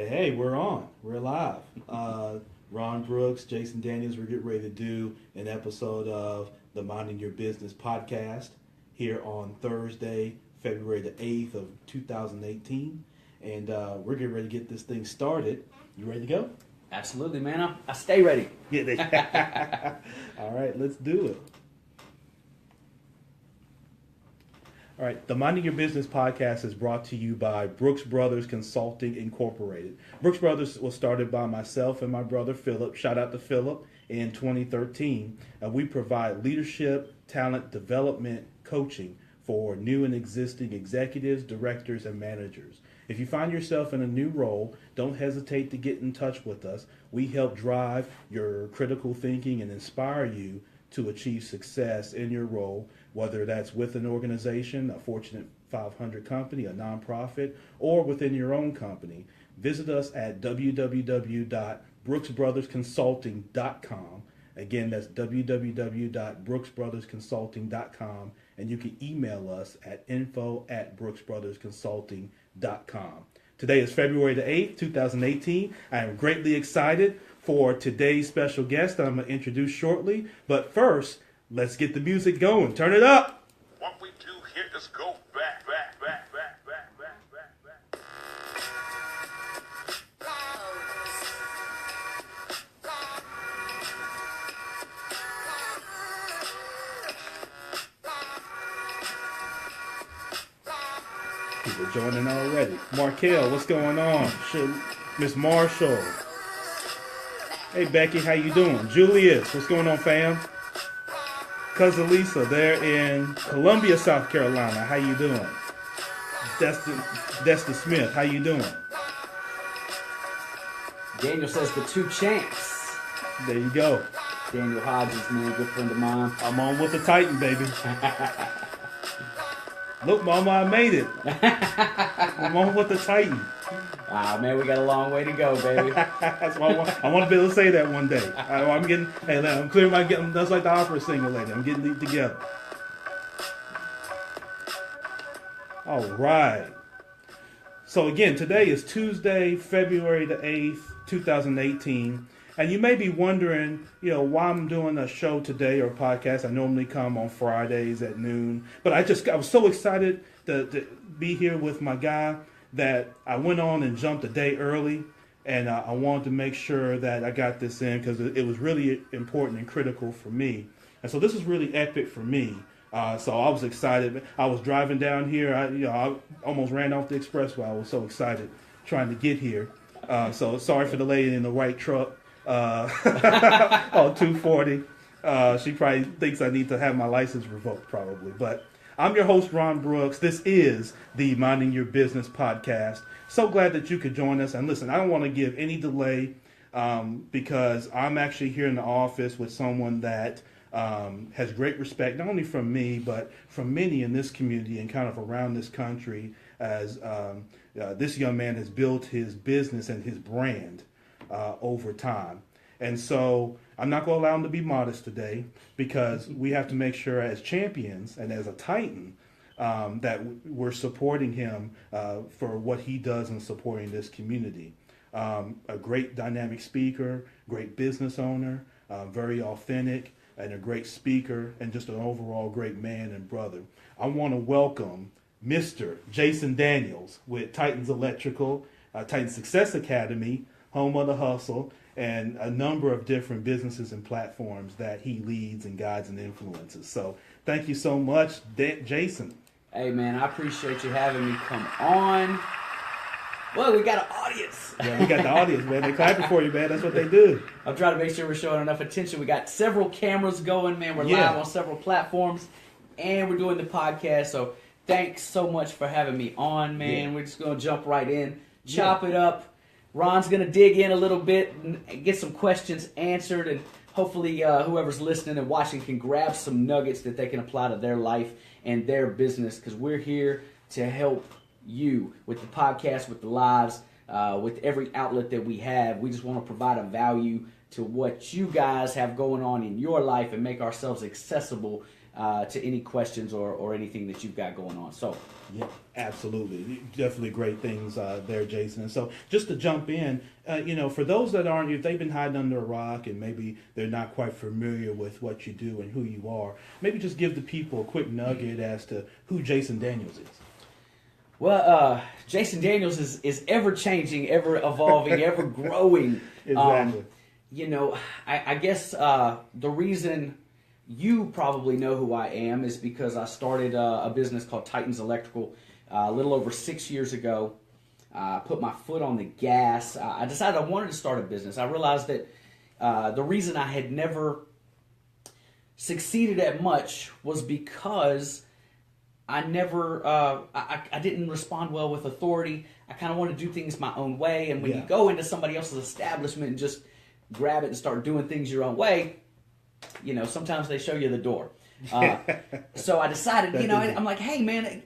Hey, we're on. We're live. Ron Brooks, Jason Daniels, we're getting ready to do an episode of the Minding Your Business podcast here on Thursday, February the 8th of 2018. And we're getting ready to get this thing started. You ready to go? Absolutely, man. I stay ready. All right, let's do it. All right, the Minding Your Business podcast is brought to you by Brooks Brothers Consulting Incorporated. Brooks Brothers was started by myself and my brother Philip. Shout out to Philip in 2013. We provide leadership, talent development, coaching for new and existing executives, directors, and managers. If you find yourself in a new role, don't hesitate to get in touch with us. We help drive your critical thinking and inspire you to achieve success in your role, whether that's with an organization, a Fortune 500 company, a nonprofit, or within your own company. Visit us at www.brooksbrothersconsulting.com. Again, that's www.brooksbrothersconsulting.com, and you can email us at info@brooksbrothersconsulting.com. Today is February the 8th, 2018. I am greatly excited for today's special guest that I'm going to introduce shortly. But first, let's get the music going. Turn it up. What we do here is go back. People joining already. Markel, what's going on? Miss Marshall. Hey Becky, how you doing? Julius, what's going on, fam? Cousin Lisa, they're in Columbia, South Carolina. How you doing? Destin Smith, how you doing? Daniel says the two champs. There you go. Daniel Hodges, man, good friend of mine. I'm on with the Titan, baby. Look, Mama, I made it. I'm on with the Titan. Ah, man, we got a long way to go, baby. That's what I want to be able to say that one day. I'm clearing my getting. That's like the opera singer lady. I'm getting it together. All right. So again, today is Tuesday, February the 8th, 2018. And you may be wondering, why I'm doing a show today or a podcast. I normally come on Fridays at noon. But I was so excited to be here with my guy that I went on and jumped a day early. And I wanted to make sure that I got this in because it was really important and critical for me. And so this is really epic for me. So I was excited. I was driving down here. I almost ran off the expressway. I was so excited trying to get here. So sorry for the lady in the white truck. 240. She probably thinks I need to have my license revoked, probably. But I'm your host, Ron Brooks. This is the Minding Your Business podcast. So glad that you could join us. And listen, I don't want to give any delay because I'm actually here in the office with someone that has great respect, not only from me, but from many in this community and kind of around this country, as this young man has built his business and his brand over time. And so I'm not going to allow him to be modest today because we have to make sure as champions and as a Titan that we're supporting him for what he does in supporting this community. A great dynamic speaker, great business owner, very authentic, and a great speaker, and just an overall great man and brother. I want to welcome Mr. Jason Daniels with Titans Electrical, Titan Success Academy, Home of the Hustle, and a number of different businesses and platforms that he leads and guides and influences. So thank you so much, Jason. Hey, man, I appreciate you having me come on. Well, we got an audience. Yeah, we got the audience, man. They're clapping for you, man. That's what they do. I'm trying to make sure we're showing enough attention. We got several cameras going, man. We're live on several platforms, and we're doing the podcast. So thanks so much for having me on, man. Yeah. We're just going to jump right in, chop it up. Ron's going to dig in a little bit and get some questions answered, and hopefully whoever's listening and watching can grab some nuggets that they can apply to their life and their business, because we're here to help you with the podcast, with the lives, with every outlet that we have. We just want to provide a value to what you guys have going on in your life and make ourselves accessible to any questions or anything that you've got going on. So, yeah, absolutely. Definitely great things there, Jason. And so just to jump in, for those that aren't, if they've been hiding under a rock and maybe they're not quite familiar with what you do and who you are, maybe just give the people a quick nugget as to who Jason Daniels is. Well, Jason Daniels is ever changing, ever evolving, ever growing. Exactly. I guess the reason you probably know who I am is because I started a business called Titans Electrical a little over 6 years ago. I put my foot on the gas. I decided I wanted to start a business. I realized that the reason I had never succeeded at much was because I never, I didn't respond well with authority. I kind of wanted to do things my own way. And when you go into somebody else's establishment and just grab it and start doing things your own way, sometimes they show you the door. So I decided, I'm like, hey, man,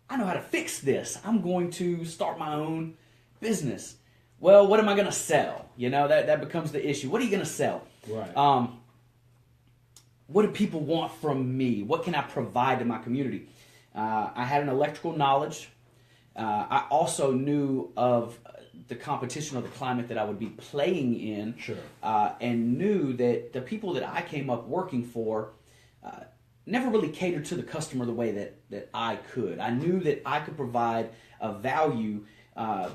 I know how to fix this. I'm going to start my own business. Well, what am I going to sell? That becomes the issue. What are you going to sell? Right. What do people want from me? What can I provide to my community? I had an electrical knowledge. I also knew of the competition or the climate that I would be playing in. Sure. And knew that the people that I came up working for never really catered to the customer the way that I could. I knew that I could provide a value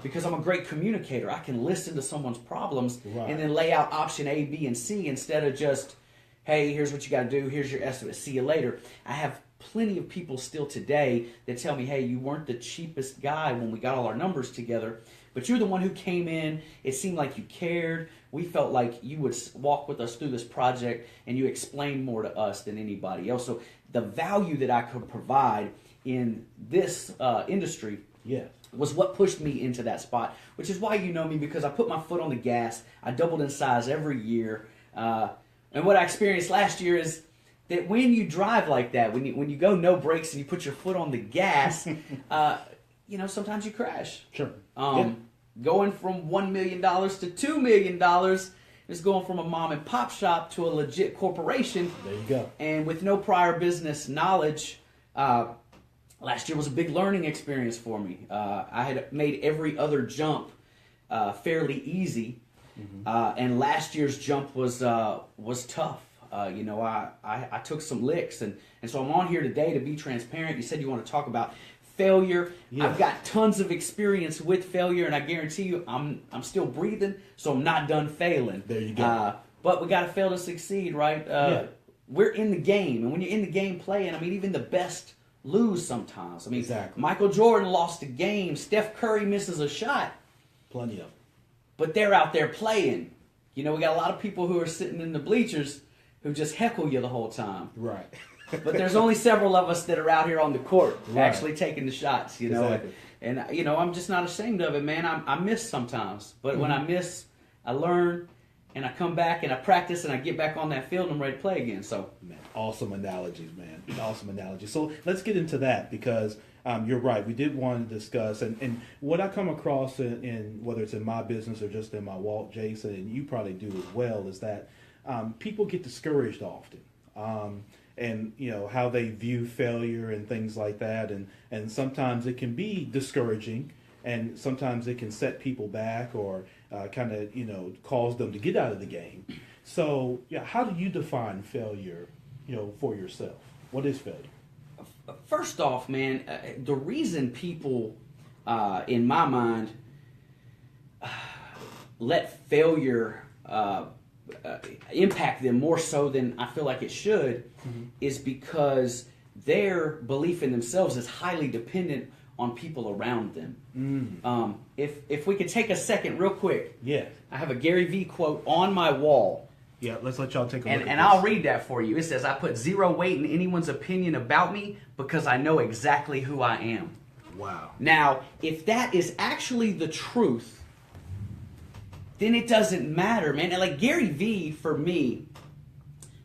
because I'm a great communicator. I can listen to someone's problems and then lay out option A, B, and C instead of just, hey, here's what you got to do. Here's your estimate. See you later. I have plenty of people still today that tell me, hey, you weren't the cheapest guy when we got all our numbers together, but you're the one who came in. It seemed like you cared. We felt like you would walk with us through this project, and you explained more to us than anybody else. So the value that I could provide in this industry was what pushed me into that spot, which is why you know me, because I put my foot on the gas. I doubled in size every year. And what I experienced last year is that when you drive like that, when you go no brakes and you put your foot on the gas, sometimes you crash. Sure. Going from $1 million to $2 million is going from a mom and pop shop to a legit corporation. There you go. And with no prior business knowledge, last year was a big learning experience for me. I had made every other jump fairly easy, and last year's jump was tough. I took some licks, and so I'm on here today to be transparent. You said you want to talk about failure. I've got tons of experience with failure, and I guarantee you I'm still breathing, so I'm not done failing. There you go. But we got to fail to succeed, right? We're in the game, and when you're in the game playing, even the best lose sometimes. Exactly. Michael Jordan lost a game. Steph Curry misses a shot. Plenty of them. But they're out there playing. We got a lot of people who are sitting in the bleachers who just heckle you the whole time. Right. But there's only several of us that are out here on the court actually taking the shots, Exactly. And I'm just not ashamed of it, man. I miss sometimes. But when I miss, I learn, and I come back and I practice and I get back on that field and I'm ready to play again. So, man, awesome analogies, man. Awesome analogies. So let's get into that because you're right. We did want to discuss, and what I come across in whether it's in my business or just in my walk, Jason, and you probably do as well, is that people get discouraged often. And how they view failure and things like that, and sometimes it can be discouraging, and sometimes it can set people back or kind of cause them to get out of the game. So how do you define failure for yourself? What is failure? First off, man, the reason people in my mind let failure impact them more so than I feel like it should is because their belief in themselves is highly dependent on people around them. If we could take a second real quick. Yeah. I have a Gary Vee quote on my wall. Yeah, let's let y'all take a look at and this. I'll read that for you. It says, I put zero weight in anyone's opinion about me because I know exactly who I am. Wow. Now, if that is actually the truth, then it doesn't matter, man. And like Gary Vee, for me,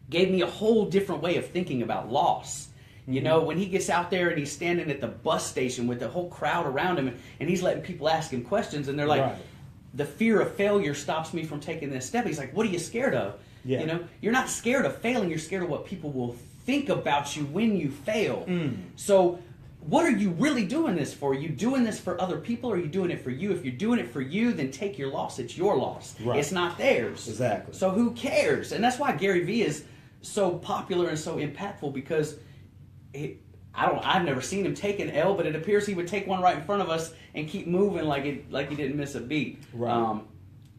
gave me a whole different way of thinking about loss. When he gets out there and he's standing at the bus station with the whole crowd around him and he's letting people ask him questions and they're like, the fear of failure stops me from taking this step. He's like, what are you scared of? Yeah. You're not scared of failing. You're scared of what people will think about you when you fail. So what are you really doing this for? Are you doing this for other people, or are you doing it for you? If you're doing it for you, then take your loss. It's your loss. Right. It's not theirs. Exactly. So who cares? And that's why Gary Vee is so popular and so impactful, because I've never seen him take an L, but it appears he would take one right in front of us and keep moving like he didn't miss a beat. Right.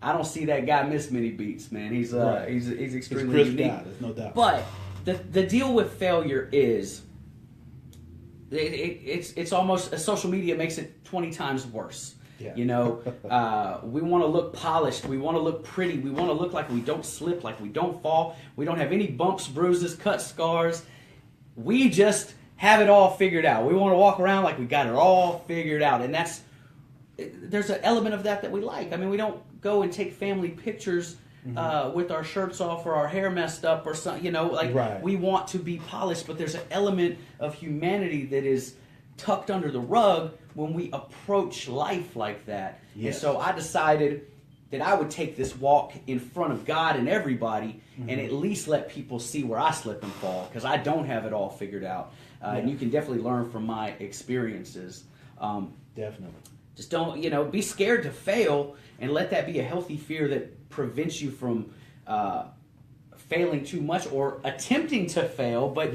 I don't see that guy miss many beats, man. He's extremely Chris unique. guy, there's no doubt. But the deal with failure is it's almost, social media makes it 20 times worse. Yeah. You know, we want to look polished. We want to look pretty. We want to look like we don't slip, like we don't fall. We don't have any bumps, bruises, cuts, scars. We just have it all figured out. We want to walk around like we got it all figured out. And there's an element of that we like. I mean, we don't go and take family pictures with our shirts off or our hair messed up or something, you know, like right. We want to be polished, but there's an element of humanity that is tucked under the rug when we approach life like that. Yes. And so I decided that I would take this walk in front of God and everybody and at least let people see where I slip and fall, because I don't have it all figured out. And you can definitely learn from my experiences. Definitely. Just don't, be scared to fail, and let that be a healthy fear that prevents you from failing too much or attempting to fail, but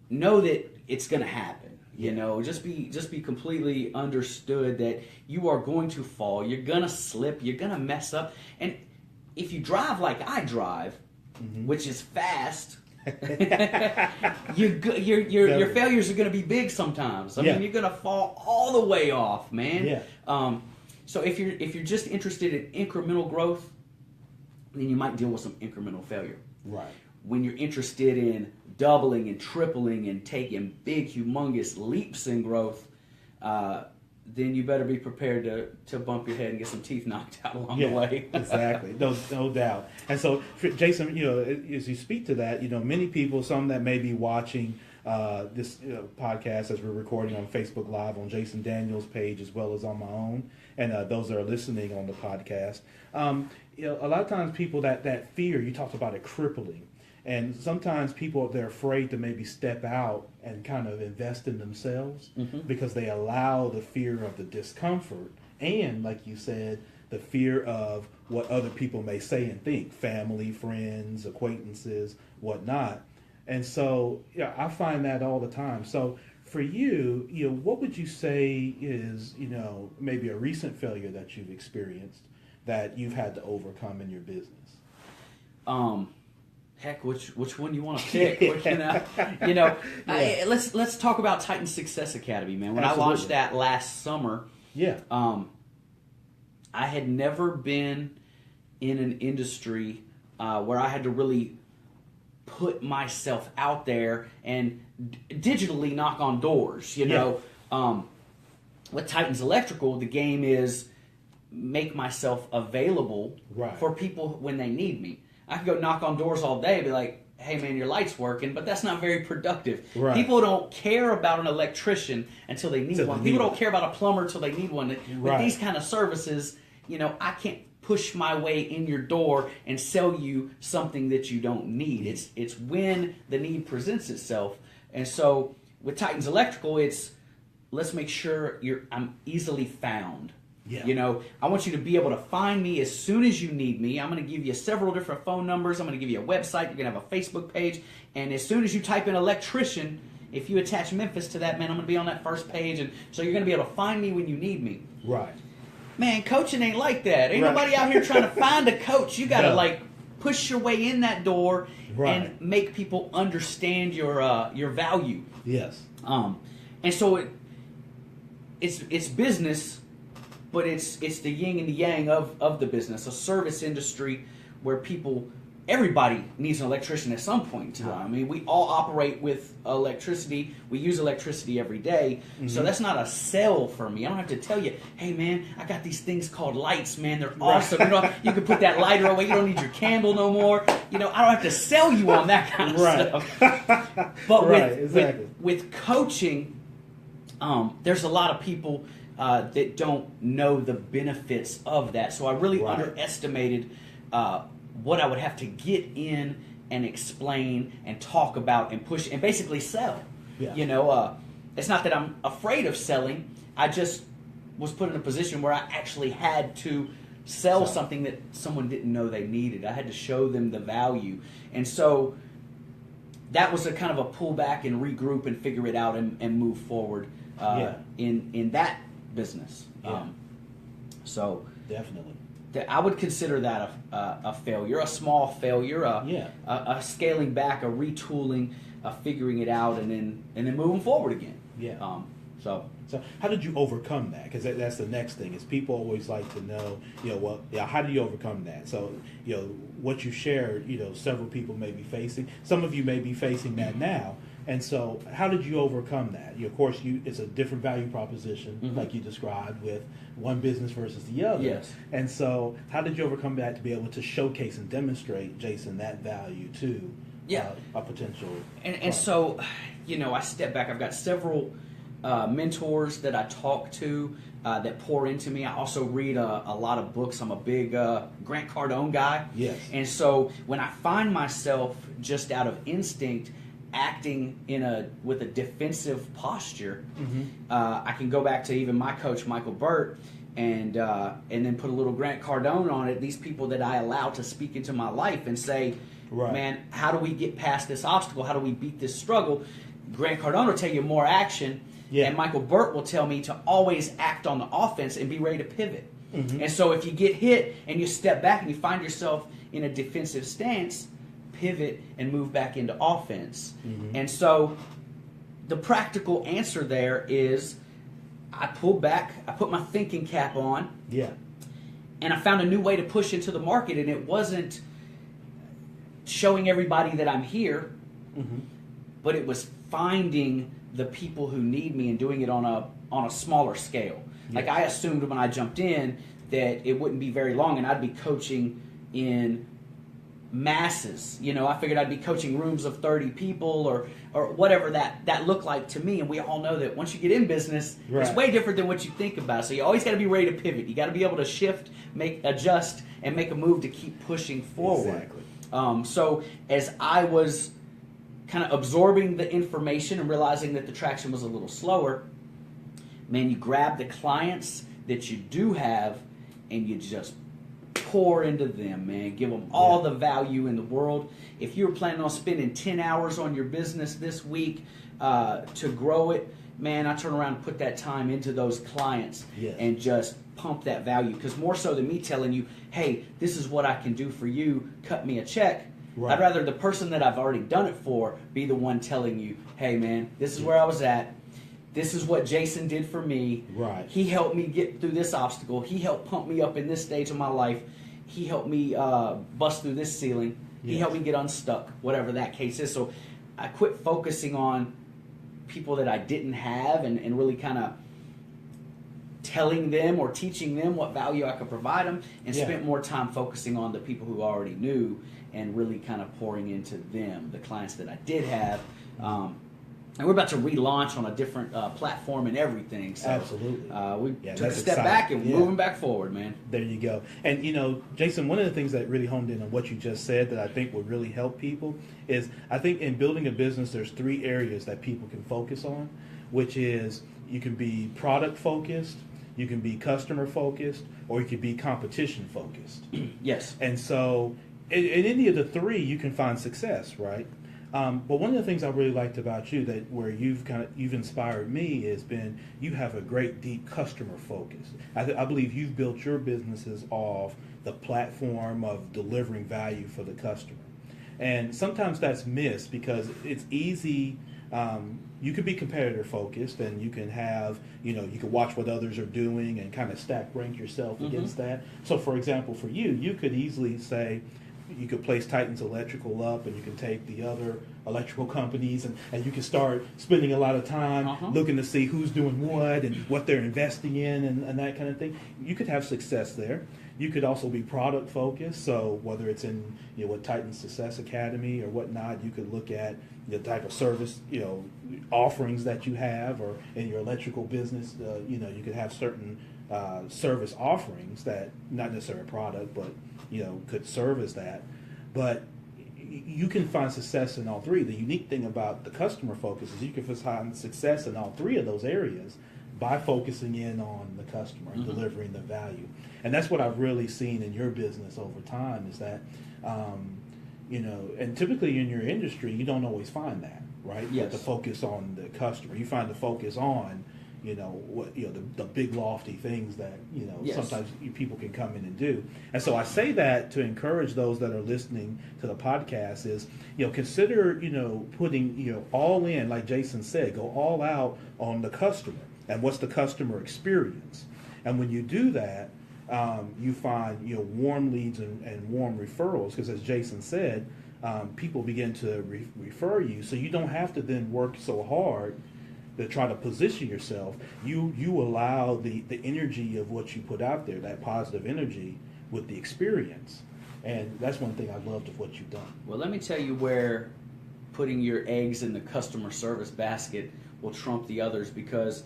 know that it's going to happen. You know, just be completely understood that you are going to fall, you're going to slip, you're going to mess up. And if you drive like I drive, which is fast, your failures are going to be big sometimes. I mean, you're going to fall all the way off, man. Yeah. So if you're just interested in incremental growth, then you might deal with some incremental failure. Right. When you're interested in doubling and tripling and taking big, humongous leaps in growth, then you better be prepared to bump your head and get some teeth knocked out along the way. Exactly. No doubt. And so, Jason, as you speak to that, many people, some that may be watching this podcast as we're recording on Facebook Live on Jason Daniels' page as well as on my own, and those that are listening on the podcast, a lot of times people that fear, you talked about it crippling. And sometimes people, they're afraid to maybe step out and kind of invest in themselves because they allow the fear of the discomfort and, like you said, the fear of what other people may say and think, family, friends, acquaintances, whatnot. And so, I find that all the time. So for you, what would you say is, maybe a recent failure that you've experienced that you've had to overcome in your business? Heck, which one you want to pick? Let's talk about Titan Success Academy, man. When Absolutely. I launched that last summer, I had never been in an industry where I had to really put myself out there and digitally knock on doors. With Titans Electrical, the game is make myself available for people when they need me. I could go knock on doors all day and be like, hey man, your light's working, but that's not very productive. Right. People don't care about an electrician until they need one. People don't care about a plumber until they need one. With these kind of services, I can't push my way in your door and sell you something that you don't need. It's when the need presents itself. And so with Titans Electrical, it's let's make sure I'm easily found. Yeah. I want you to be able to find me as soon as you need me. I'm going to give you several different phone numbers. I'm going to give you a website. You're going to have a Facebook page. And as soon as you type in electrician, if you attach Memphis to that, man, I'm going to be on that first page. And so you're going to be able to find me when you need me. Right. Man, coaching ain't like that. Ain't nobody out here trying to find a coach. You got to push your way in that door and make people understand your value. Yes. And so it's business, but it's the yin and the yang of the business, a service industry where everybody needs an electrician at some point in time. I mean, we all operate with electricity. We use electricity every day. So that's not a sell for me. I don't have to tell you, hey man, I got these things called lights, man. They're awesome. You can put that lighter away. You don't need your candle no more. I don't have to sell you on that kind of stuff. But with coaching, there's a lot of people that don't know the benefits of that. So I really underestimated what I would have to get in and explain and talk about and push and basically sell. Yeah. You know, it's not that I'm afraid of selling. I just was put in a position where I actually had to sell something that someone didn't know they needed. I had to show them the value. And so that was a kind of a pullback and regroup and figure it out and move forward in that business. Yeah. So Definitely. I would consider that a failure, a small failure, a scaling back, a retooling, a figuring it out, and then moving forward again. Yeah. So how did you overcome that? Because that's the next thing is people always like to know, how do you overcome that? So, what you shared, several people may be facing. Some of you may be facing that now. And so how did you overcome that? Of course, it's a different value proposition, like you described, with one business versus the other. Yes. And so how did you overcome that to be able to showcase and demonstrate, Jason, that value to a potential And so, I step back. I've got several mentors that I talk to that pour into me. I also read a lot of books. I'm a big Grant Cardone guy. Yes. And so when I find myself just out of instinct acting with a defensive posture, I can go back to even my coach, Michael Burt, and then put a little Grant Cardone on it. These people that I allow to speak into my life and say, man, how do we get past this obstacle? How do we beat this struggle? Grant Cardone will tell you more action. Yeah. And Michael Burt will tell me to always act on the offense and be ready to pivot. And so if you get hit and you step back and you find yourself in a defensive stance, pivot and move back into offense. And so the practical answer there is I pulled back, I put my thinking cap on, and I found a new way to push into the market, and it wasn't showing everybody that I'm here, but it was finding the people who need me and doing it on a smaller scale. Like I assumed when I jumped in that it wouldn't be very long and I'd be coaching in masses. I figured I'd be coaching rooms of 30 people or whatever that looked like to me. And we all know that once you get in business, it's way different than what you think about. So you always got to be ready to pivot. You got to be able to shift, adjust, and make a move to keep pushing forward. Exactly. So as I was kind of absorbing the information and realizing that the traction was a little slower, man, you grab the clients that you do have and you just pour into them, man. Give them all the value in the world. If you're planning on spending 10 hours on your business this week to grow it, man, I turn around and put that time into those clients and just pump that value. Because more so than me telling you, hey, this is what I can do for you, cut me a check, I'd rather the person that I've already done it for be the one telling you, hey, man, this is where I was at. This is what Jason did for me. He helped me get through this obstacle. He helped pump me up in this stage of my life. He helped me bust through this ceiling. He helped me get unstuck, whatever that case is. So I quit focusing on people that I didn't have and really kind of telling them or teaching them what value I could provide them, and spent more time focusing on the people who already knew and really kind of pouring into them, the clients that I did have. And we're about to relaunch on a different platform and everything. So, absolutely. We took a step back and moving back forward, man. There you go. And, Jason, one of the things that really honed in on what you just said that I think would really help people is I think in building a business, there's 3 areas that people can focus on, which is you can be product focused, you can be customer focused, or you can be competition focused. Yes. And so in any of the 3, you can find success, right? But one of the things I really liked about you that where you've inspired me has been you have a great deep customer focus. I believe you've built your businesses off the platform of delivering value for the customer. And sometimes that's missed because it's easy. You could be competitor focused and you can have, you can watch what others are doing and kind of stack rank yourself against that. So for example, for you could easily say, you could place Titan's Electrical up and you can take the other electrical companies and you can start spending a lot of time looking to see who's doing what and what they're investing in and that kind of thing. You could have success there. You could also be product focused. So whether it's in with Titan's Success Academy or whatnot, you could look at the type of service offerings that you have, or in your electrical business, you could have certain service offerings that not necessarily a product, but could serve as that. But you can find success in all three. The unique thing about the customer focus is you can find success in all three of those areas by focusing in on the customer and delivering the value. And that's what I've really seen in your business over time is that, and typically in your industry, you don't always find that, right? Yes. The focus on the customer. You find the focus on, the big lofty things that, Yes. sometimes people can come in and do. And so I say that to encourage those that are listening to the podcast is, consider, putting, all in, like Jason said, go all out on the customer and what's the customer experience. And when you do that, you find, warm leads and warm referrals, because as Jason said, people begin to refer you. So you don't have to then work so hard to try to position yourself. You allow the energy of what you put out there, that positive energy, with the experience. And that's one thing I loved of what you've done. Well, let me tell you where putting your eggs in the customer service basket will trump the others, because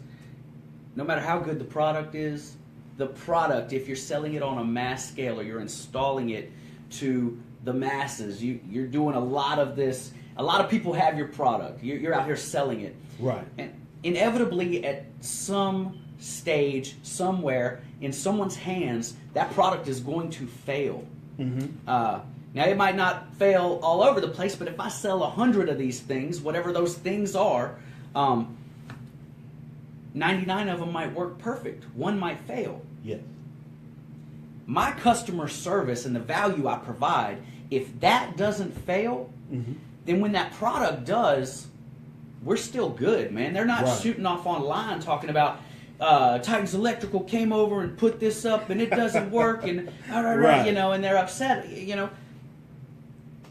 no matter how good the product is, the product, if you're selling it on a mass scale or you're installing it to the masses, you're doing a lot of this. A lot of people have your product. You're out here selling it. Right. And inevitably at some stage, somewhere, in someone's hands, that product is going to fail. Now, it might not fail all over the place, but if I sell 100 of these things, whatever those things are, 99 of them might work perfect. One might fail. Yes. My customer service and the value I provide, if that doesn't fail, then when that product does, we're still good, man. They're not shooting off online talking about Titans Electrical came over and put this up and it doesn't work and and they're upset.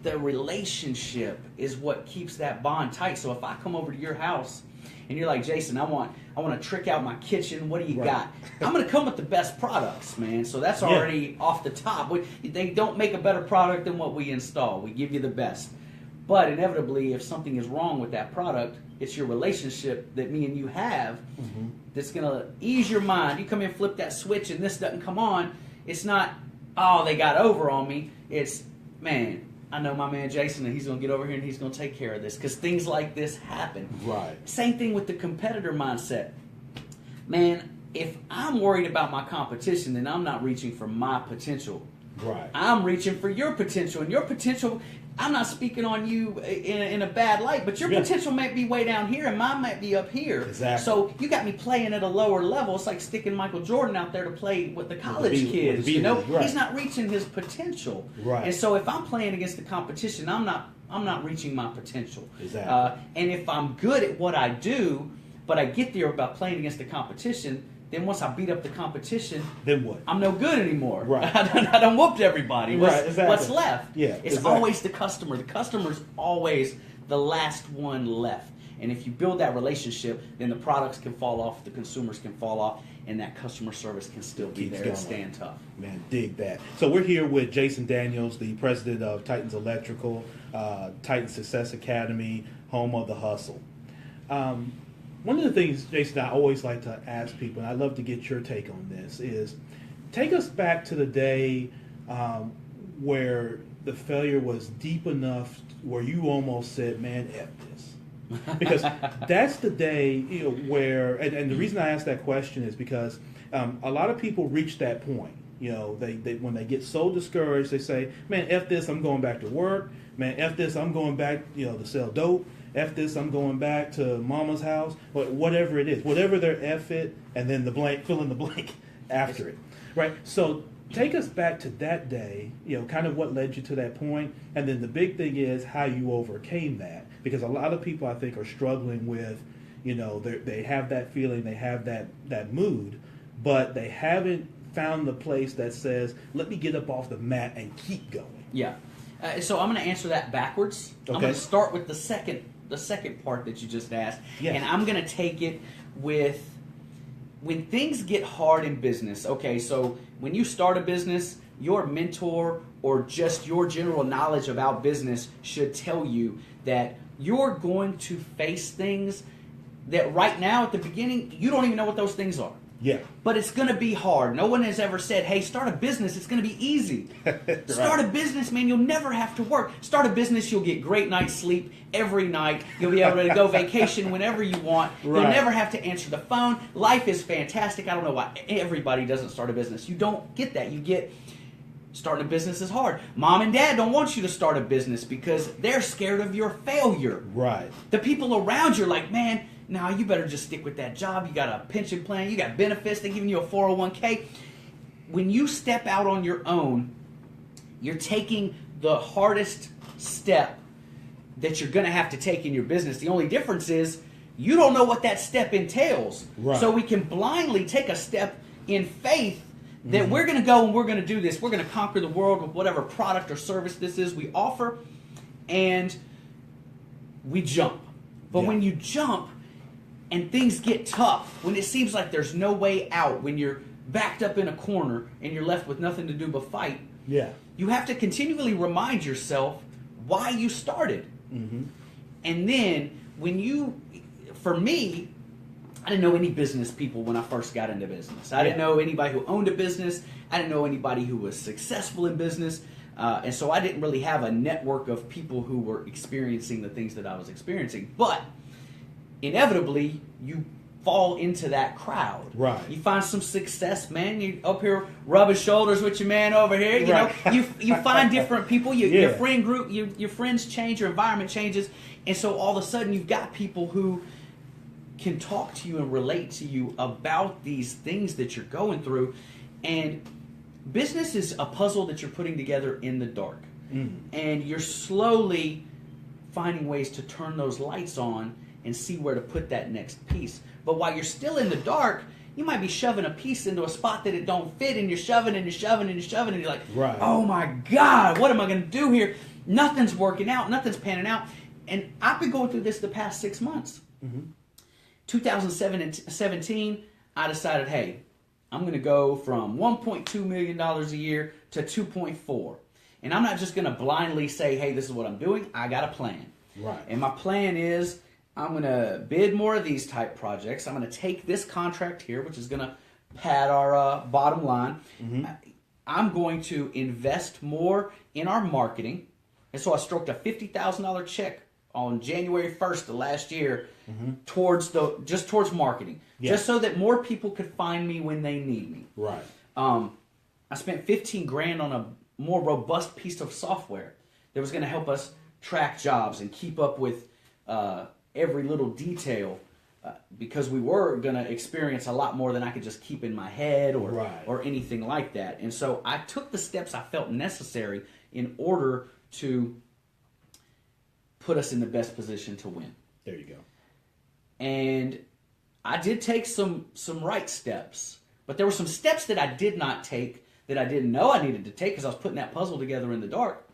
The relationship is what keeps that bond tight. So if I come over to your house and you're like, Jason, I want to trick out my kitchen. What do you got? I'm going to come with the best products, man. So that's already off the top. They don't make a better product than what we install. We give you the best. But inevitably, if something is wrong with that product, it's your relationship that me and you have that's going to ease your mind. You come in, flip that switch, and this doesn't come on. It's not, oh, they got over on me. It's, man, I know my man Jason, and he's going to get over here and he's going to take care of this, because things like this happen. Right. Same thing with the competitor mindset. Man, if I'm worried about my competition, then I'm not reaching for my potential. Right. I'm reaching for your potential, and your potential, I'm not speaking on you in a bad light, but your potential might be way down here and mine might be up here. Exactly. So you got me playing at a lower level. It's like sticking Michael Jordan out there to play with the college kids. He's not reaching his potential. Right. And so if I'm playing against the competition, I'm not reaching my potential. Exactly. And if I'm good at what I do, but I get there about playing against the competition, then once I beat up the competition, then what? I'm no good anymore. Right. I done whooped everybody. What's left? Yeah, it's always the customer. The customer's always the last one left. And if you build that relationship, then the products can fall off, the consumers can fall off, and that customer service can still be there and stand tough. Man, dig that. So we're here with Jason Daniels, the president of Titans Electrical, Titan Success Academy, home of the hustle. One of the things, Jason, I always like to ask people, and I'd love to get your take on this, is take us back to the day where the failure was deep enough where you almost said, man, F this. Because that's the day where, and the reason I ask that question is because a lot of people reach that point. They when they get so discouraged, they say, man, F this, I'm going back to work. Man, F this, I'm going back to sell dope. F this, I'm going back to mama's house, but whatever it is, whatever their F it, and then the blank, fill in the blank after it, right? So take us back to that day, kind of what led you to that point, and then the big thing is how you overcame that, because a lot of people I think are struggling with, they have that feeling, they have that mood, but they haven't found the place that says, let me get up off the mat and keep going. Yeah. So I'm going to answer that backwards. Okay. I'm going to start with the second part that you just asked. Yes. And I'm going to take it with when things get hard in business. Okay, so when you start a business, your mentor or just your general knowledge about business should tell you that you're going to face things that right now at the beginning, you don't even know what those things are. Yeah. But it's going to be hard. No one has ever said, hey, start a business. It's going to be easy. Right. Start a business, man. You'll never have to work. Start a business. You'll get great night's sleep every night. You'll be able to go vacation whenever you want. Right. You'll never have to answer the phone. Life is fantastic. I don't know why everybody doesn't start a business. You don't get that. You get starting a business is hard. Mom and dad don't want you to start a business because they're scared of your failure. Right. The people around you are like, man, nah, you better just stick with that job. You got a pension plan. You got benefits. They're giving you a 401k. When you step out on your own, you're taking the hardest step that you're going to have to take in your business. The only difference is you don't know what that step entails. Right. So we can blindly take a step in faith that we're going to go and we're going to do this. We're going to conquer the world with whatever product or service this is we offer, and we jump. But when you jump and things get tough, when it seems like there's no way out, when you're backed up in a corner and you're left with nothing to do but fight, you have to continually remind yourself why you started. And then for me, I didn't know any business people when I first got into business. I didn't know anybody who owned a business. I didn't know anybody who was successful in business. And so I didn't really have a network of people who were experiencing the things that I was experiencing. But inevitably, you fall into that crowd. Right. You find some success, man. You up here rubbing shoulders with your man over here. You know, you find different people. Your friend group, your friends change, your environment changes. And so all of a sudden, you've got people who can talk to you and relate to you about these things that you're going through. And business is a puzzle that you're putting together in the dark. And you're slowly finding ways to turn those lights on and see where to put that next piece. But while you're still in the dark, you might be shoving a piece into a spot that it don't fit, and you're shoving and you're shoving and you're shoving, and you're like, oh my God, what am I going to do here? Nothing's working out. Nothing's panning out. And I've been going through this the past 6 months. 2017, I decided, hey, I'm going to go from $1.2 million a year to 2.4. And I'm not just going to blindly say, hey, this is what I'm doing. I got a plan. Right. And my plan is I'm going to bid more of these type projects. I'm going to take this contract here, which is going to pad our bottom line. I'm going to invest more in our marketing. And so I stroked a $50,000 check on January 1st of last year towards marketing, just so that more people could find me when they need me. Right. I spent $15,000 on a more robust piece of software that was going to help us track jobs and keep up with every little detail, because we were going to experience a lot more than I could just keep in my head or anything like that. And so I took the steps I felt necessary in order to put us in the best position to win. There you go. And I did take some right steps, but there were some steps that I did not take that I didn't know I needed to take because I was putting that puzzle together in the dark.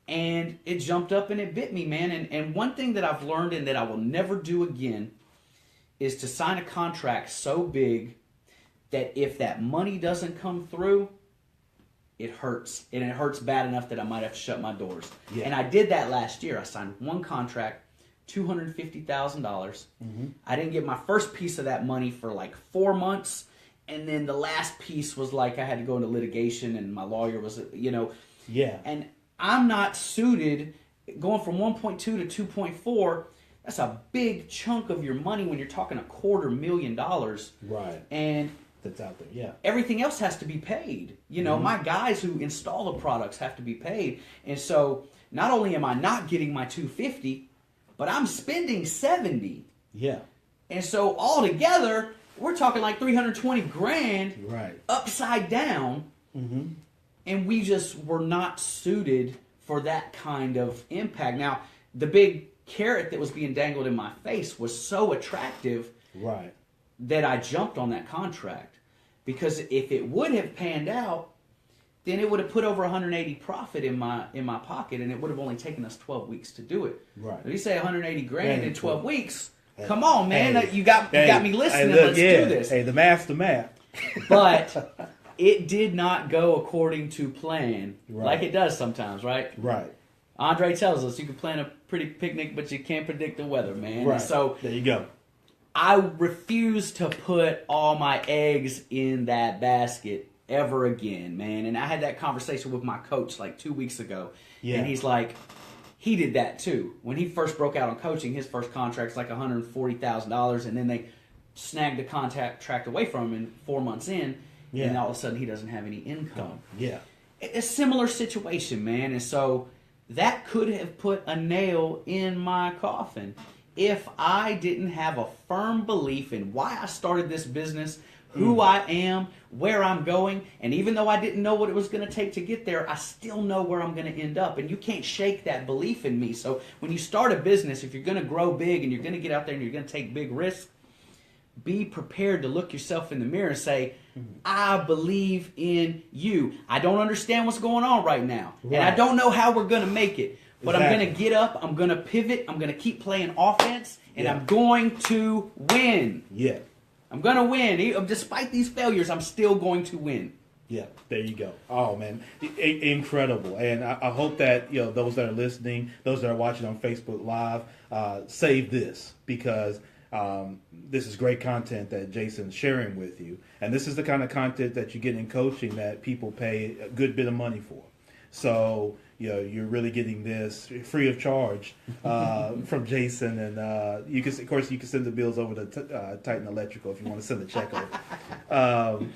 And it jumped up and it bit me, man. And one thing that I've learned and that I will never do again is to sign a contract so big that if that money doesn't come through, it hurts. And it hurts bad enough that I might have to shut my doors. And I did that last year. I signed one contract, $250,000. I didn't get my first piece of that money for like 4 months. And then the last piece was like I had to go into litigation and my lawyer was, And I'm not suited. Going from 1.2 to 2.4, that's a big chunk of your money when you're talking $250,000. Right. And that's out there, yeah. Everything else has to be paid. My guys who install the products have to be paid. And so not only am I not getting my $250,000, but I'm spending $70,000. Yeah. And so altogether, we're talking like $320,000 right. upside down. And we just were not suited for that kind of impact. Now, the big carrot that was being dangled in my face was so attractive that I jumped on that contract. Because if it would have panned out, then it would have put over 180 profit in my pocket, and it would have only taken us 12 weeks to do it. Right. If you say 180,000 in 12 weeks, come on, man, you got me listening. Let's do this. Hey, the math's the math. But it did not go according to plan, like it does sometimes, right? Right. Andre tells us you can plan a pretty picnic, but you can't predict the weather, man. Right. So there you go. I refuse to put all my eggs in that basket ever again, man. And I had that conversation with my coach like 2 weeks ago. Yeah. And he's like, he did that too. When he first broke out on coaching, his first contract's like $140,000, and then they snagged the contract away from him in 4 months in, and all of a sudden he doesn't have any income. Yeah. A similar situation, man. And so that could have put a nail in my coffin if I didn't have a firm belief in why I started this business, who I am, where I'm going, and even though I didn't know what it was going to take to get there, I still know where I'm going to end up, and you can't shake that belief in me. So when you start a business, if you're going to grow big and you're going to get out there and you're going to take big risks, be prepared to look yourself in the mirror and say, I believe in you. I don't understand what's going on right now, and I don't know how we're going to make it, but I'm going to get up, I'm going to pivot, I'm going to keep playing offense, and I'm going to win. Yeah. I'm going to win. Despite these failures, I'm still going to win. Yeah, there you go. Oh, man. Incredible. And I hope that, those that are listening, those that are watching on Facebook Live, save this, because this is great content that Jason's sharing with you. And this is the kind of content that you get in coaching that people pay a good bit of money for. So, you're really getting this free of charge from Jason, and you can send the bills over to Titan Electrical if you want to send a check over.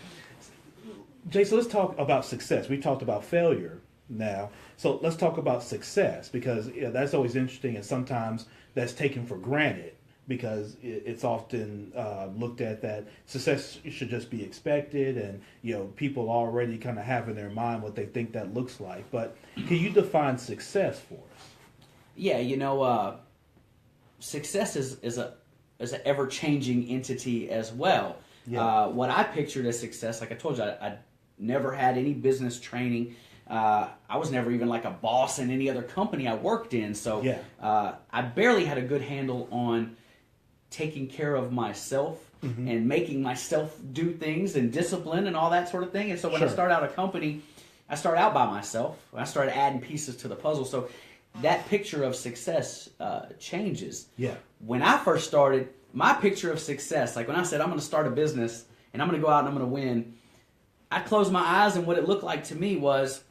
Jason, let's talk about success. We talked about failure now, so let's talk about success, because that's always interesting, and sometimes that's taken for granted, because it's often looked at that success should just be expected, and people already kind of have in their mind what they think that looks like. But can you define success for us? Yeah, success is an ever changing entity as well. Yeah. What I pictured as success, like I told you, I never had any business training. I was never even like a boss in any other company I worked in, so I barely had a good handle on taking care of myself and making myself do things and discipline and all that sort of thing. And so when I start out a company, I start out by myself. I started adding pieces to the puzzle. So that picture of success changes. Yeah. When I first started, my picture of success, like when I said I'm going to start a business and I'm going to go out and I'm going to win, I closed my eyes, and what it looked like to me was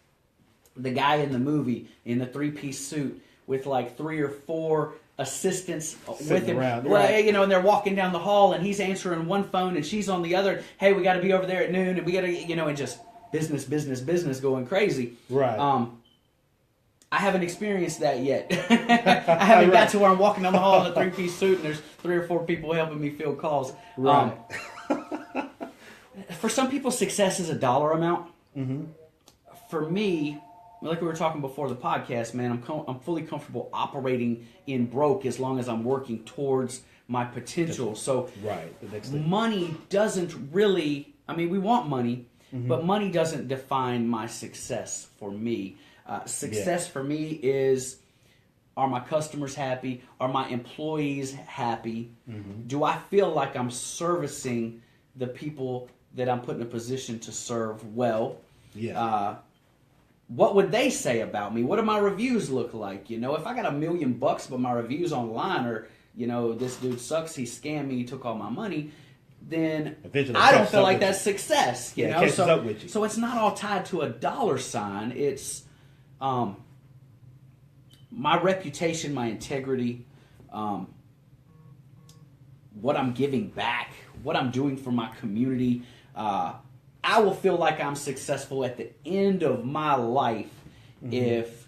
the guy in the movie in the three-piece suit with like 3 or 4 assistants with him, around, and they're walking down the hall, and he's answering one phone, and she's on the other. Hey, we got to be over there at noon, and we got to, and just business, going crazy. Right. I haven't experienced that yet. I haven't got to where I'm walking down the hall in a 3-piece suit, and there's 3 or 4 people helping me field calls. Right. For some people, success is a dollar amount. Mm-hmm. For me, like we were talking before the podcast, man, I'm fully comfortable operating in broke as long as I'm working towards my potential. So the next thing. Money doesn't really, we want money, but money doesn't define my success for me. Success for me is, are my customers happy? Are my employees happy? Mm-hmm. Do I feel like I'm servicing the people that I'm put in a position to serve well? Yeah. What would they say about me? What do my reviews look like? If I got $1 million, but my reviews online are, this dude sucks, he scammed me, he took all my money, then I don't feel like that's success. So it's not all tied to a dollar sign. It's my reputation, my integrity, what I'm giving back, what I'm doing for my community. I will feel like I'm successful at the end of my life if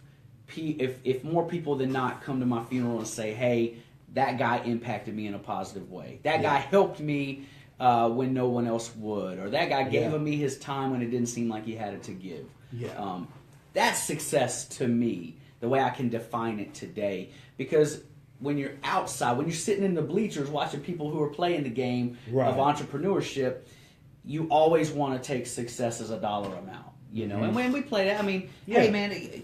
more people than not come to my funeral and say, hey, that guy impacted me in a positive way. That guy helped me when no one else would. Or that guy gave me his time when it didn't seem like he had it to give. Yeah. That's success to me, the way I can define it today. Because when you're outside, when you're sitting in the bleachers watching people who are playing the game of entrepreneurship, you always want to take success as a dollar amount, And when we play that, hey, man,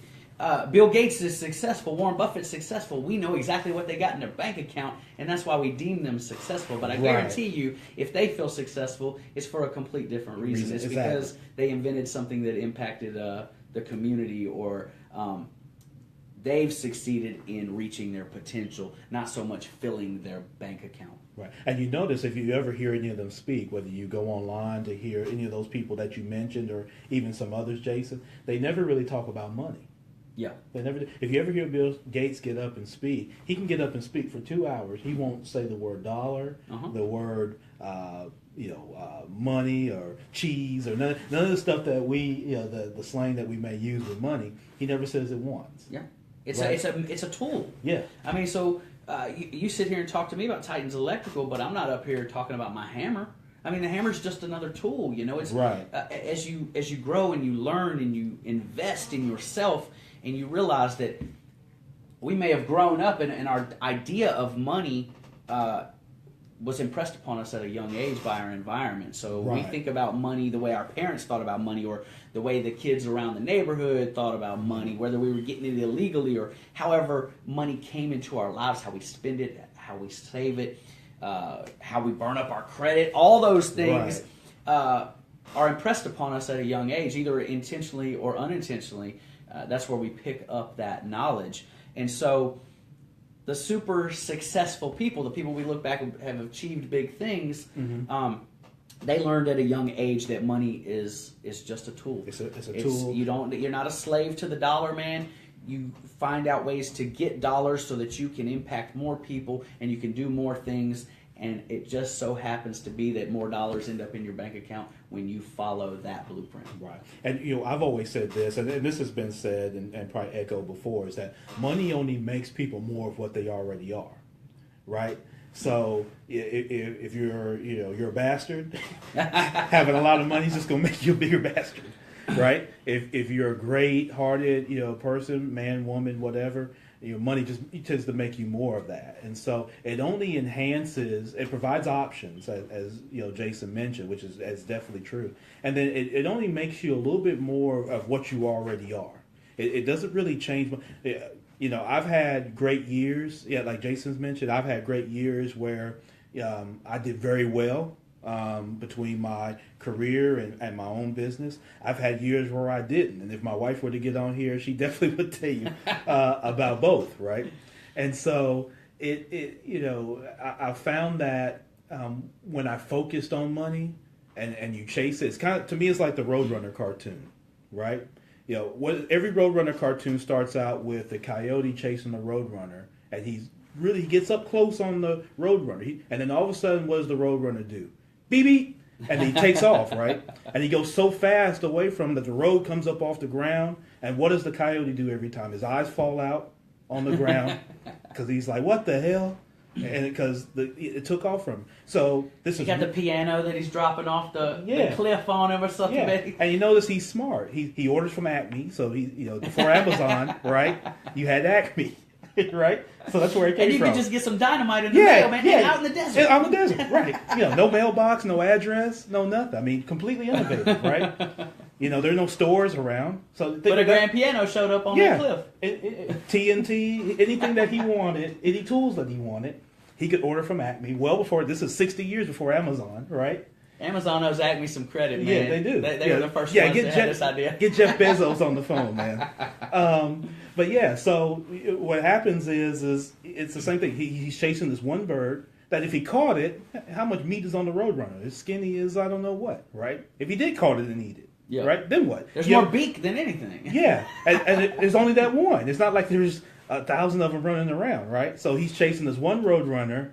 Bill Gates is successful, Warren Buffett's successful. We know exactly what they got in their bank account, and that's why we deem them successful. But I guarantee you, if they feel successful, it's for a complete different reason. It's because they invented something that impacted the community, or they've succeeded in reaching their potential, not so much filling their bank account. Right. And you notice if you ever hear any of them speak, whether you go online to hear any of those people that you mentioned or even some others, Jason, they never really talk about money. Yeah. They never. If you ever hear Bill Gates get up and speak, he can get up and speak for 2 hours. He won't say the word dollar, the word money or cheese or none of the stuff that we, the slang that we may use with money. He never says it once. Yeah. It's right? it's a tool. Yeah. I mean, so you sit here and talk to me about Titans Electrical, but I'm not up here talking about my hammer. I mean, the hammer's just another tool. It's right. As you grow and you learn and you invest in yourself, and you realize that we may have grown up and our idea of money was impressed upon us at a young age by our environment. So we think about money the way our parents thought about money, or the way the kids around the neighborhood thought about money, whether we were getting it illegally or however money came into our lives, how we spend it, how we save it, how we burn up our credit. All those things are impressed upon us at a young age, either intentionally or unintentionally. That's where we pick up that knowledge. And so the super successful people, the people we look back and have achieved big things, they learned at a young age that money is just a tool. It's a tool. You're not a slave to the dollar, man. You find out ways to get dollars so that you can impact more people and you can do more things. And it just so happens to be that more dollars end up in your bank account when you follow that blueprint. Right. And, I've always said this, and this has been said and probably echoed before, is that money only makes people more of what they already are. Right? So if you're a bastard, having a lot of money is just going to make you a bigger bastard. Right? If you're a great-hearted, person, man, woman, whatever, money just tends to make you more of that. And so it only enhances, it provides options, as Jason mentioned, which is definitely true. And then it only makes you a little bit more of what you already are. It doesn't really change. I've had great years, like Jason's mentioned, I've had great years where I did very well between my career and my own business. I've had years where I didn't, and if my wife were to get on here, she definitely would tell you about both, right? And so I found that when I focused on money and you chase it, it's kind of, to me, it's like the Roadrunner cartoon, right? Every Roadrunner cartoon starts out with the coyote chasing the Roadrunner, and he gets up close on the Roadrunner, and then all of a sudden, what does the Roadrunner do? Beep, beep. And he takes off, right? And he goes so fast away from him that the road comes up off the ground. And what does the coyote do every time? His eyes fall out on the ground because he's like, what the hell? And because it took off from him. So this is... He got the piano that he's dropping off the cliff on him or something. Yeah. And you notice he's smart. He orders from Acme. So before Amazon, right? You had Acme. Right? So that's where it came from. And you could just get some dynamite in the mail, man. Yeah. Out in the desert. Out in the desert, right. No mailbox, no address, no nothing. I mean, completely innovative, right? There are no stores around. But a grand piano showed up on the cliff. TNT, anything that he wanted, any tools that he wanted, he could order from Acme well before, this is 60 years before Amazon, right? Amazon owes Acme some credit, man. Yeah, they do. They were the first ones that had this idea. Get Jeff Bezos on the phone, man. But yeah, so what happens is it's the same thing. He's chasing this one bird that if he caught it, how much meat is on the Roadrunner? As skinny as I don't know what, right? If he did caught it and eat it, right? Then what? There's more beak than anything. Yeah, and there's only that one. It's not like there's 1,000 of them running around, right? So he's chasing this one Roadrunner,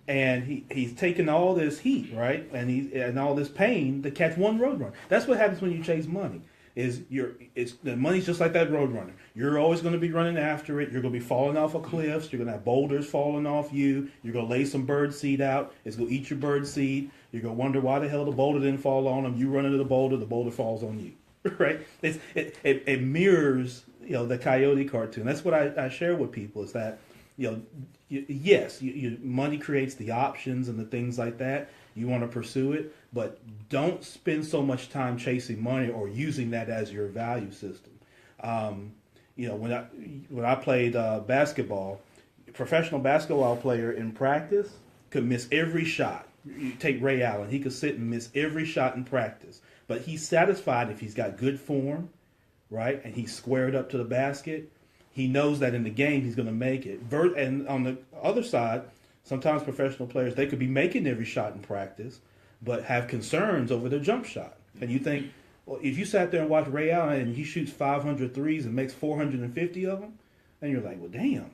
and he's taking all this heat, right? And all this pain to catch one Roadrunner. That's what happens when you chase money. The money's just like that Roadrunner. You're always going to be running after it. You're going to be falling off of cliffs. You're going to have boulders falling off you. You're going to lay some bird seed out. It's going to eat your bird seed. You're going to wonder why the hell the boulder didn't fall on them. You run into the boulder falls on you. Right? It mirrors the coyote cartoon. That's what I share with people, is that yes, money creates the options and the things like that. You want to pursue it, but don't spend so much time chasing money or using that as your value system. When I played basketball, a professional basketball player in practice could miss every shot. You take Ray Allen; he could sit and miss every shot in practice, but he's satisfied if he's got good form, right, and he's squared up to the basket. he knows that in the game he's going to make it. And on the other side, sometimes professional players, they could be making every shot in practice, but have concerns over their jump shot. And you think, well, if you sat there and watched Ray Allen and he shoots 500 threes and makes 450 of them, then you're like, well, damn,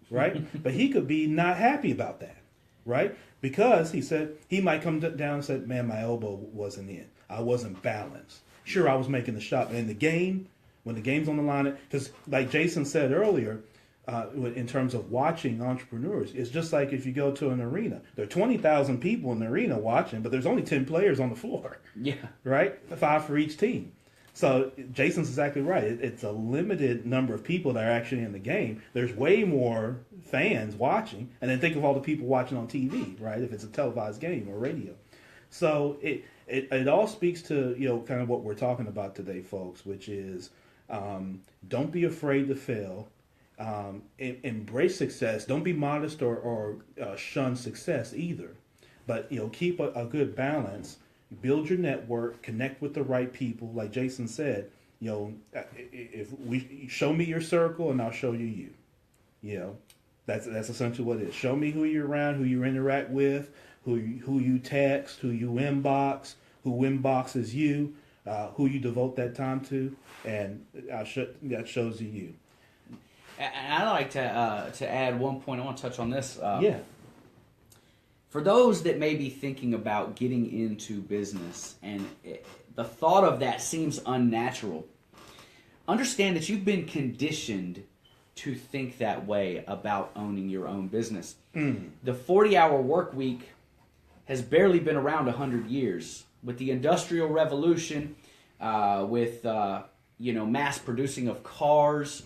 right? But he could be not happy about that, right? Because he said he might come down and say, man, my elbow wasn't in. I wasn't balanced. Sure, I was making the shot, but in the game, when the game's on the line, because like Jason said earlier, in terms of watching entrepreneurs, it's just like if you go to an arena. There are 20,000 people in the arena watching, but there's only 10 players on the floor. Yeah. Right? 5 for each team. So Jason's exactly right. It's a limited number of people that are actually in the game. There's way more fans watching, and then think of all the people watching on TV, right? If it's a televised game or radio. So it all speaks to, kind of what we're talking about today, folks, which is don't be afraid to fail. Embrace success. Don't be modest or shun success either. But, keep a good balance. Build your network. Connect with the right people. Like Jason said, if we show me your circle and I'll show you you. That's essentially what it is. Show me who you're around, who you interact with, who you text, who you inbox, who inboxes you, who you devote that time to, and that shows you. And I'd like to add one point. I want to touch on this. Yeah. For those that may be thinking about getting into business and the thought of that seems unnatural, understand that you've been conditioned to think that way about owning your own business. The 40-hour work week has barely been around 100 years. With the Industrial Revolution, with mass producing of cars,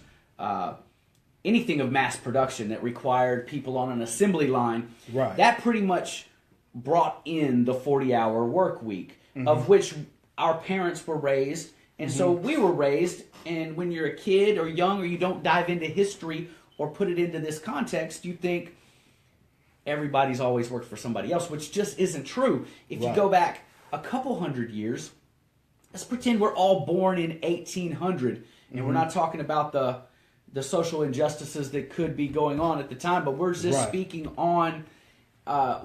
anything of mass production that required people on an assembly line, right, that pretty much brought in the 40-hour work week, of which our parents were raised, and so we were raised. And when you're a kid or young, or you don't dive into history or put it into this context, you think everybody's always worked for somebody else, which just isn't true. If you go back a couple hundred years, let's pretend we're all born in 1800, and we're not talking about the social injustices that could be going on at the time, but we're just speaking on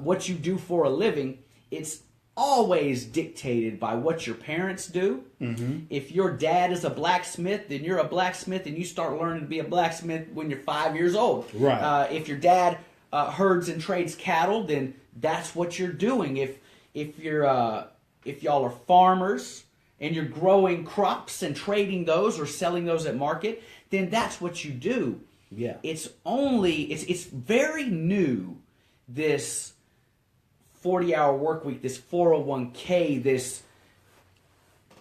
what you do for a living. It's always dictated by what your parents do. If your dad is a blacksmith, then you're a blacksmith, and you start learning to be a blacksmith when you're 5 years old. Right. If your dad herds and trades cattle, then that's what you're doing. If y'all are farmers and you're growing crops and trading those or selling those at market, then that's what you do. Yeah. It's very new, this 40-hour work week, this 401k, this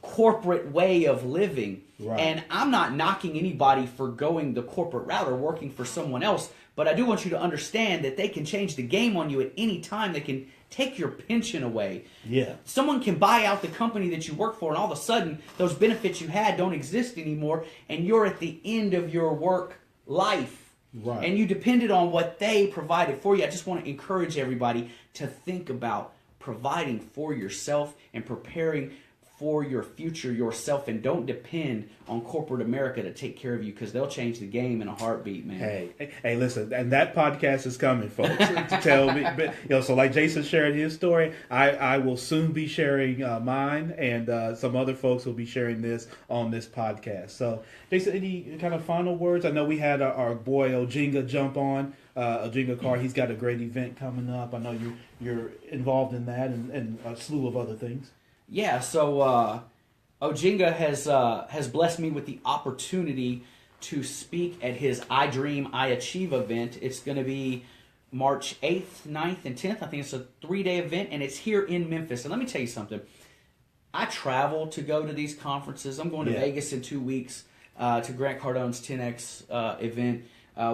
corporate way of living. Right. And I'm not knocking anybody for going the corporate route or working for someone else, but I do want you to understand that they can change the game on you at any time. They can take your pension away. Yeah. Someone can buy out the company that you work for, and all of a sudden those benefits you had don't exist anymore, and you're at the end of your work life. Right. And you depended on what they provided for you. I just want to encourage everybody to think about providing for yourself and preparing for your future yourself, and don't depend on corporate America to take care of you, because they'll change the game in a heartbeat, man. Hey, listen, and that podcast is coming, folks. To tell me, but, so like Jason shared his story, I will soon be sharing mine, and some other folks will be sharing this on this podcast. So, Jason, any kind of final words? I know we had our boy Ojinga jump on. Ojinga Carr, he's got a great event coming up. I know you're involved in that and a slew of other things. Yeah, so Ojinga has blessed me with the opportunity to speak at his I Dream, I Achieve event. It's going to be March 8th, 9th, and 10th. I think it's a 3-day event, and it's here in Memphis. And let me tell you something. I travel to go to these conferences. I'm going to Vegas in 2 weeks to Grant Cardone's 10X event,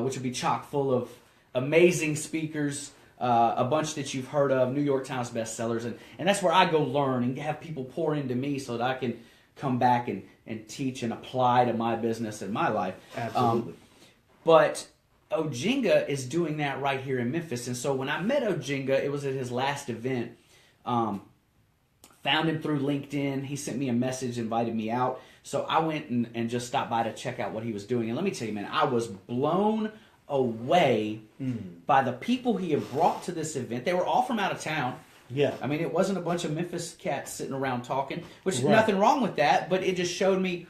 which will be chock full of amazing speakers, a bunch that you've heard of, New York Times bestsellers, and that's where I go learn and have people pour into me so that I can come back and teach and apply to my business and my life. Absolutely. But Ojinga is doing that right here in Memphis, and so when I met Ojinga, it was at his last event. Found Found him through LinkedIn. He sent me a message, invited me out. So I went and just stopped by to check out what he was doing. And let me tell you, man, I was blown away by the people he had brought to this event. They were all from out of town. Yeah. I mean, it wasn't a bunch of Memphis cats sitting around talking, which is nothing wrong with that, but it just showed me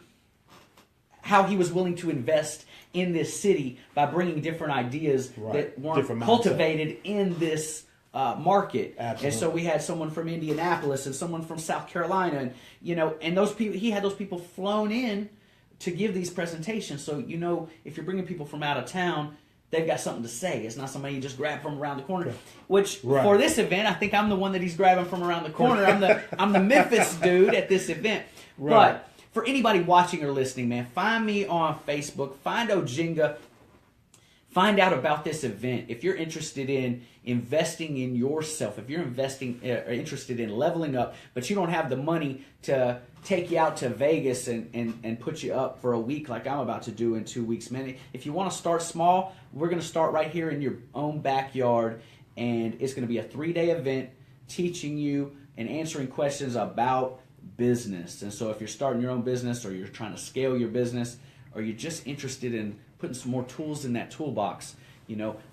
how he was willing to invest in this city by bringing different ideas that weren't cultivated in this market. Absolutely. And so we had someone from Indianapolis and someone from South Carolina, and and those people, he had those people flown in to give these presentations. So if you're bringing people from out of town, they've got something to say. It's not somebody you just grab from around the corner. Which for this event, I think I'm the one that he's grabbing from around the corner. I'm the Memphis dude at this event. But for anybody watching or listening, man, find me on Facebook. Find Ojinga. Find out about this event. If you're interested in investing in yourself, if you're interested in leveling up, but you don't have the money to take you out to Vegas and put you up for a week like I'm about to do in 2 weeks, man. If you want to start small, we're going to start right here in your own backyard, and it's going to be a 3-day event teaching you and answering questions about business. And so if you're starting your own business, or you're trying to scale your business, or you're just interested in putting some more tools in that toolbox,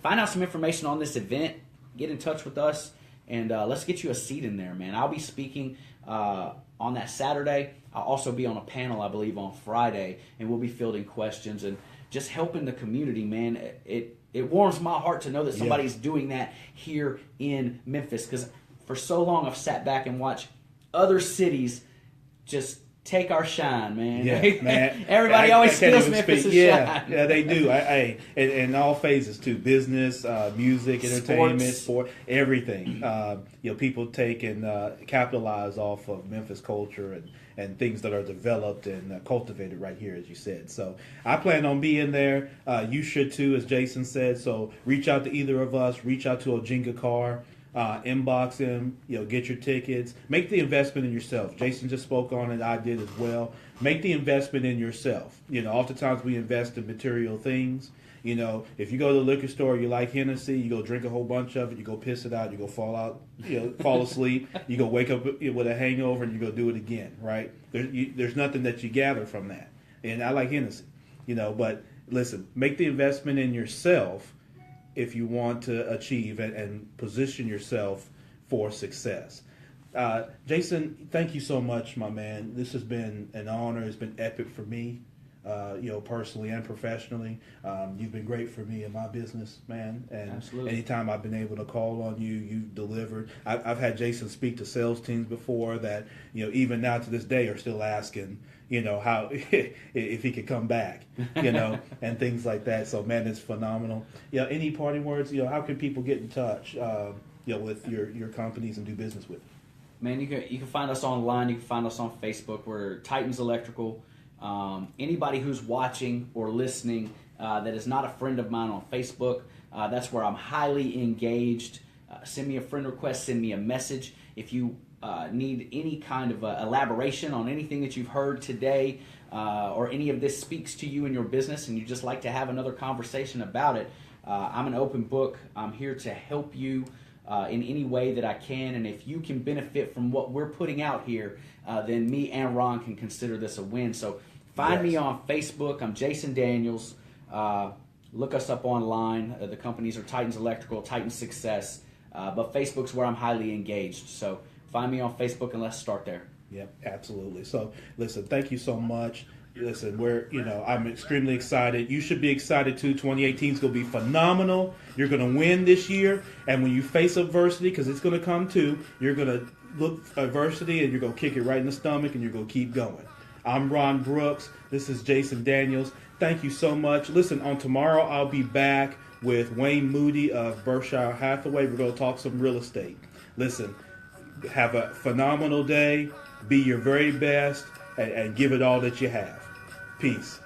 find out some information on this event, get in touch with us, and let's get you a seat in there, man. I'll be speaking on that Saturday. I'll also be on a panel, I believe, on Friday, and we'll be fielding questions and just helping the community, man. It warms my heart to know that somebody's doing that here in Memphis, because for so long I've sat back and watched other cities just take our shine, man. Yeah, man. Everybody always steals Memphis' shine. Yeah, they do. In all phases too: business, music, entertainment, sport, everything. People take and capitalize off of Memphis culture and things that are developed and cultivated right here, as you said. So I plan on being there. You should too, as Jason said. So reach out to either of us. Reach out to Ojinga Carr. Inbox him, get your tickets. Make the investment in yourself. Jason just spoke on it. I did as well. Make the investment in yourself. Oftentimes we invest in material things. If you go to the liquor store, you like Hennessy, you go drink a whole bunch of it, you go piss it out, you go fall asleep, you go wake up with a hangover, and you go do it again, right? There's nothing that you gather from that. And I like Hennessy, but listen, make the investment in yourself if you want to achieve and position yourself for success. Jason, thank you so much, my man. This has been an honor. It's been epic for me, personally and professionally. You've been great for me in my business, man. And Absolutely. Anytime I've been able to call on you, you've delivered. I've had Jason speak to sales teams before that, even now to this day are still asking, how if he could come back, and things like that. So, man, it's phenomenal. Any parting words? How can people get in touch, with your companies and do business with you? Man, you can find us online. You can find us on Facebook. We're Titans Electrical. Anybody who's watching or listening that is not a friend of mine on Facebook, that's where I'm highly engaged. Send me a friend request. Send me a message. If you need any kind of elaboration on anything that you've heard today, or any of this speaks to you in your business and you just like to have another conversation about it, I'm an open book. I'm here to help you in any way that I can, and if you can benefit from what we're putting out here, then me and Ron can consider this a win. So find me on Facebook. I'm Jason Daniels. Look us up online. The companies are Titans Electrical, Titans Success, but Facebook's where I'm highly engaged. So find me on Facebook and let's start there. Yep, absolutely. So, listen, thank you so much. Listen, I'm extremely excited. You should be excited too. 2018 is going to be phenomenal. You're going to win this year. And when you face adversity, because it's going to come too, you're going to look adversity and you're going to kick it right in the stomach and you're going to keep going. I'm Ron Brooks. This is Jason Daniels. Thank you so much. Listen, on tomorrow I'll be back with Wayne Moody of Berkshire Hathaway. We're going to talk some real estate. Listen, have a phenomenal day. Be your very best and give it all that you have. Peace.